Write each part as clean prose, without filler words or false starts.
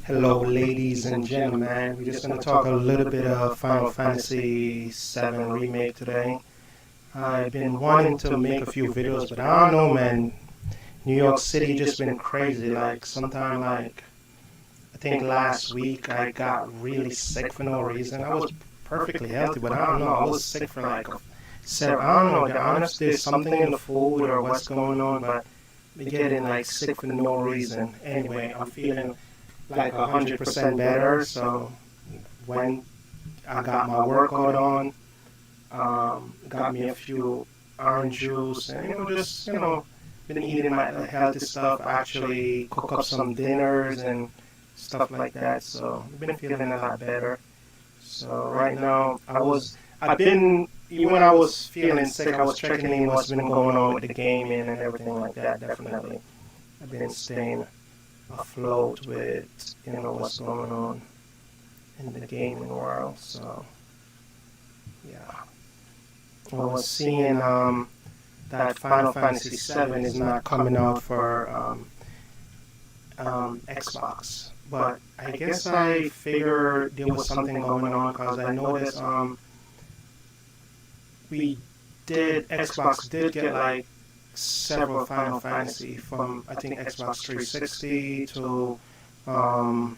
Hello, ladies and gentlemen. We're just going to talk a little bit of Final Fantasy VII Remake today. I've been wanting to make a few videos, but I don't know, man. New York City just been crazy. Like, sometime, like, I think last week I got really sick for no reason. I was perfectly healthy, but I don't know. I was sick for like several. I don't know. Honestly, there's something in the food or what's going on, but I'm getting like sick for no reason. Anyway, I'm feeling like 100% better. So when I got my workout on, got me a few orange juice, and just been eating my healthy stuff. Actually, cook up some dinners and stuff like that. So I've been feeling a lot better. So right now, I've been even when I was feeling sick, I was checking in what's been going on with the gaming and everything like that. Definitely, I've been staying afloat with what's going on in the gaming world. So yeah, I was seeing that Final Fantasy VII is not coming out for Xbox, but I guess I figured there was something going on because I noticed we did Xbox did get like several Final Fantasy from I think Xbox 360 to um,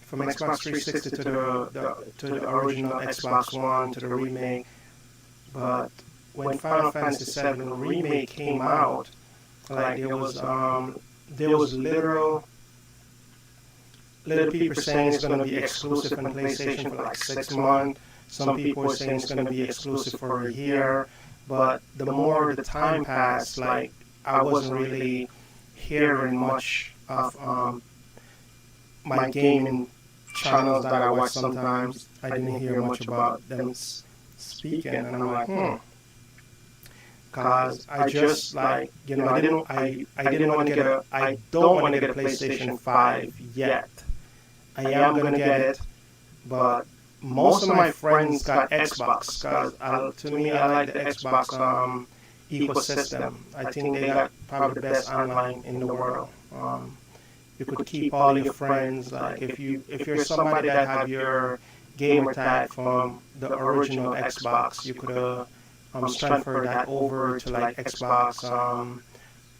from Xbox 360 to the original Xbox One to the remake. But when Final Fantasy VII remake came out, like there was little people saying it's going to be exclusive on PlayStation for like 6 months. Some people are saying it's going to be exclusive for a year. But the more the time passed, like I wasn't really hearing much of my gaming channels that I watch sometimes. I didn't hear much about them speaking, and I'm like, cause I just like I didn't want to get I don't want to get a PlayStation 5 yet. I am gonna get it, but most of my friends got Xbox because to me I like the Xbox ecosystem. I think they got probably the best online in the world. You could keep all your friends. Like if you're somebody that have your gamer tag from the original Xbox, you could transfer that over to like Xbox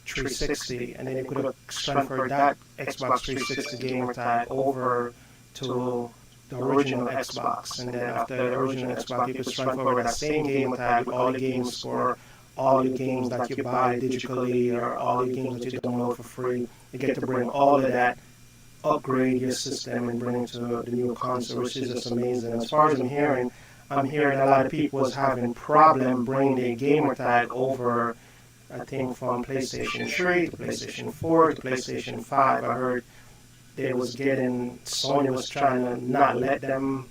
360, and then you could transfer that Xbox 360 gamer tag over to the original Xbox, and then after the original Xbox, you could transfer over that same gamer tag with all the games for all your games that you buy digitally or all your games that you download for free. You get to bring all of that, upgrade your system, and bring it to the new console, which is just amazing. As far as I'm hearing a lot of people was having problem bringing their gamer tag over. I think from PlayStation 3 to PlayStation 4 to PlayStation 5. I heard Sony was trying to not let them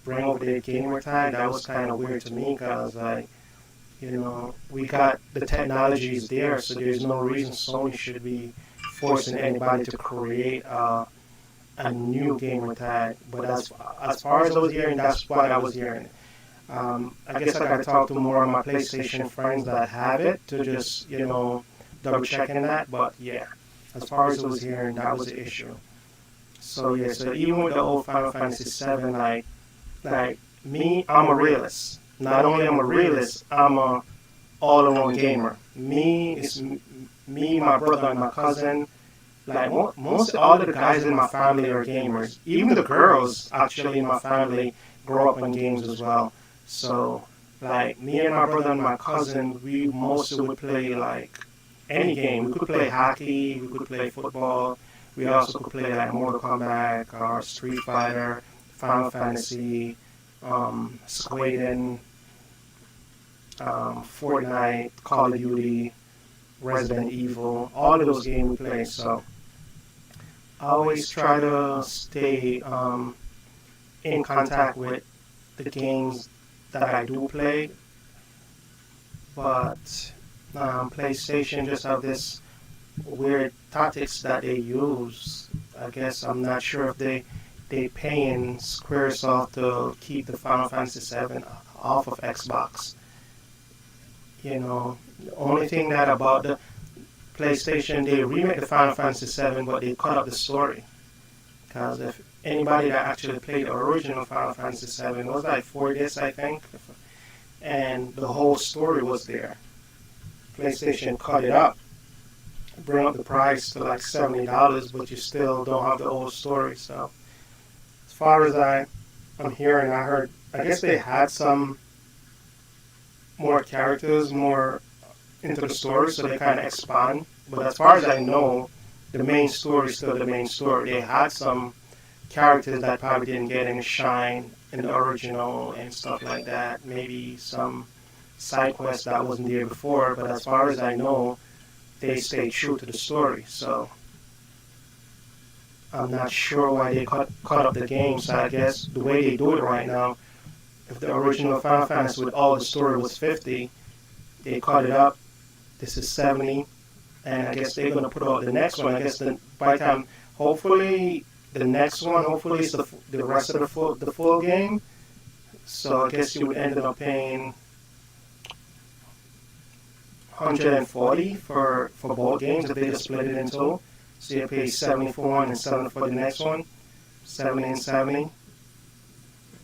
bring over their gamer tag. That was kind of weird to me because we got the technologies there, so there's no reason Sony should be forcing anybody to create a new gamer tag. But as far as I was hearing, that's what I was hearing. I guess I got to talk to more of my PlayStation friends that have it to just double checking that. But yeah, as far as I was hearing, that was the issue. So yeah, so even with the old Final Fantasy VII, like me, I'm a realist. Not only am I a realist, I'm a all-around gamer. Me, my brother, and my cousin. Like most all of the guys in my family are gamers. Even the girls actually in my family grow up in games as well. So like me and my brother and my cousin, we mostly would play like any game. We could play hockey, we could play football. We also could play like Mortal Kombat or Street Fighter, Final Fantasy, Squadron, Fortnite, Call of Duty, Resident Evil, all of those games we play. So I always try to stay in contact with the games that I do play, but PlayStation just have this weird tactics that they use. I guess I'm not sure if they paying Squaresoft to keep the Final Fantasy VII off of Xbox. The only thing that about the PlayStation, they remake the Final Fantasy VII, but they cut up the story. Because if anybody that actually played the original Final Fantasy VII, it was like 4 discs, I think, and the whole story was there. PlayStation cut it up, bring up the price to like $70, but you still don't have the old story. So as far as I'm hearing, I guess they had some more characters, more into the story, so they kind of expand. But as far as I know, the main story is still the main story. They had some characters that probably didn't get any shine in the original and stuff like that. Maybe some side quests that wasn't there before, but as far as I know, they stayed true to the story. So I'm not sure why they cut up the game. So I guess the way they do it right now, if the original Final Fantasy with all the story was 50, they cut it up. This is 70, and I guess they're gonna put out the next one. I guess by the time, hopefully, the next one, hopefully, is the rest of the full game. So I guess you would end up paying $140 for both games if they just split it in two. So you pay 70 for one and 70 for the next one. 70 and 70.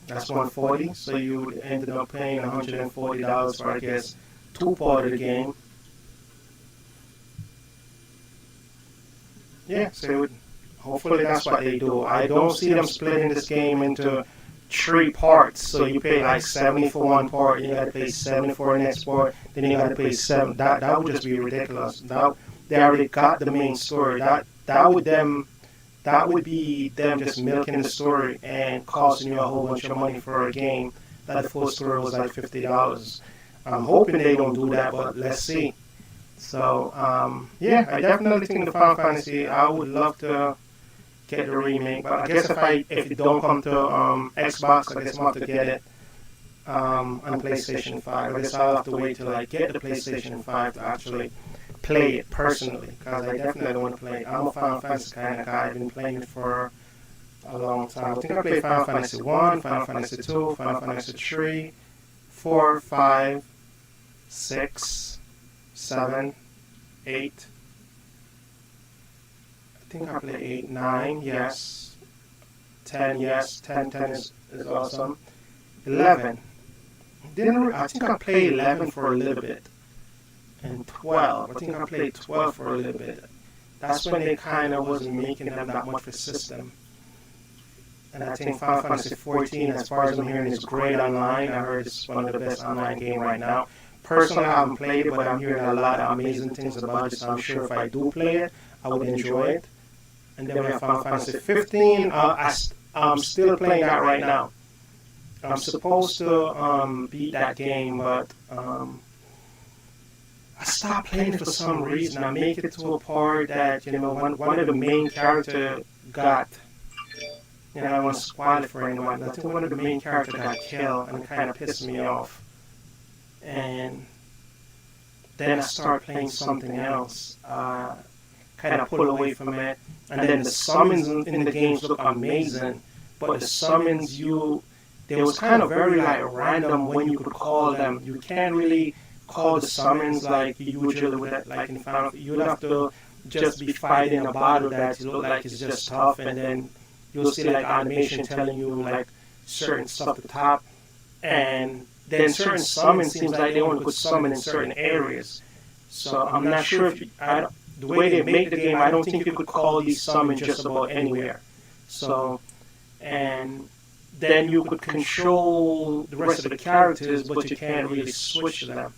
That's $140. So you would end up paying $140 for, I guess, two part of the game. Yeah, so hopefully that's what they do. I don't see them splitting this game into 3 parts. So you pay like 70 for one part, and you gotta pay 70 for the next part, then you gotta pay 7. That would just be ridiculous. They already got the main story. That would be them just milking the story and costing you a whole bunch of money for a game that the full story was like $50. I'm hoping they don't do that, but let's see. So yeah, I definitely think the Final Fantasy, I would love to get the remake, but I guess if it don't come to Xbox, I guess I'll have to get it on PlayStation 5. I guess I'll have to wait till I get the PlayStation 5 to actually play it personally, because I definitely want to play it. I'm a Final Fantasy kind of guy. I've been playing it for a long time. I think I played Final Fantasy 1, Final Fantasy 2, Final Fantasy 3, 4, 5, 6, 7, 8. I think I played 8, 9, yes. 10, yes. 10 is awesome. 11. I think I played 11 for a little bit. And 12. I think I played 12 for a little bit. That's when they kind of wasn't making them that much of a system. And I think Final Fantasy 14, as far as I'm hearing, is great online. I heard it's one of the best online games right now. Personally, I haven't played it, but I'm hearing a lot of amazing things about it, so I'm sure if I do play it, I would enjoy it. And then we have Final Fantasy 15. I'm still playing that right now. I'm supposed to beat that game, but I stopped playing it for some reason. I make it to a part that, one of the main characters got, I don't want to spoil it for anyone, but I think one of the main characters got killed, and it kind of pissed me off. And then I started playing something else, kind of pull away from it. And then the summons in the games look amazing, but the summons they was kind of very like random when you could call them. You can't really call the summons like you usually would, like in Final Fantasy. You'd have to just be fighting a battle that you look like it's just tough, and then you'll see like animation telling you like certain stuff at the top, and then certain summons seems like they only could summon in certain areas. So I'm not sure if the way they make the game, I don't think you could call these summons just about anywhere. So, and then you could control the rest of the characters, but you can't really switch them.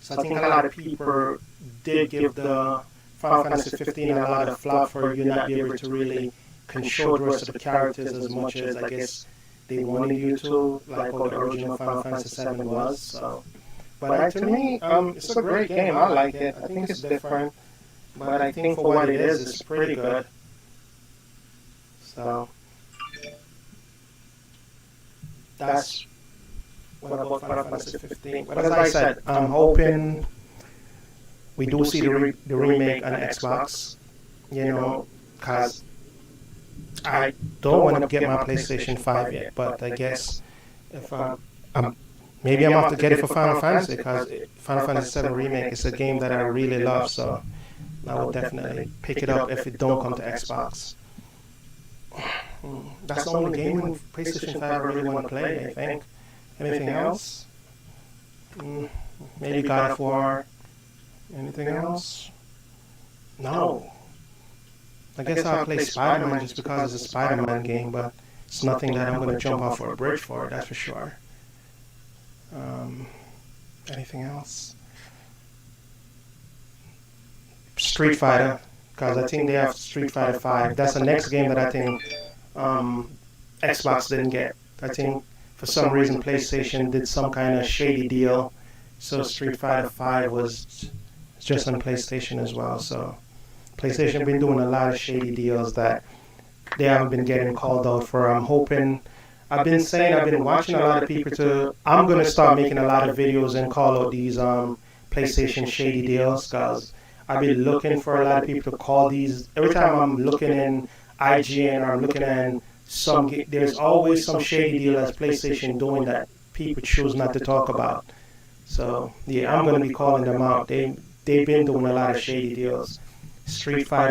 So I think a lot of people did give the Final Fantasy 15 a lot of flack for you not be able to really control the rest of the characters as much as I guess they wanted you to, like what the original Final Fantasy 7 was. So, but to me, it's a great game. I like it. I think it's different, but I think for what it is, it's pretty good. So that's what about Final Fantasy 15. But as I said, I'm hoping we do see the remake on Xbox, because I don't want to get my PlayStation 5 yet, but I guess if maybe I'm going to get it for Final Fantasy, because Final Fantasy 7 Remake is a game that I really love, so I will definitely pick it up if it don't come to Xbox. That's the only game on PlayStation 5 I really want to play, I think. Anything else? Maybe God of War. Anything else? No. I guess I'll play Spider-Man just because it's a Spider-Man game, but it's nothing that I'm going to jump off for a bridge for, that's for sure. Anything else? Street Fighter, because I think they have Street Fighter 5. That's the next game that I think Xbox didn't get. I think for some reason PlayStation did some kind of shady deal, so Street Fighter 5 was just on PlayStation as well. So PlayStation been doing a lot of shady deals that they haven't been getting called out for. I'm hoping. I've been watching a lot of people I'm going to start making a lot of videos and call out these PlayStation shady deals, because I've been looking for a lot of people to call these. Every time I'm looking in IGN or I'm looking at there's always some shady deal that's PlayStation doing that people choose not to talk about. So yeah, I'm going to be calling them out. They've been doing a lot of shady deals. Street Fighter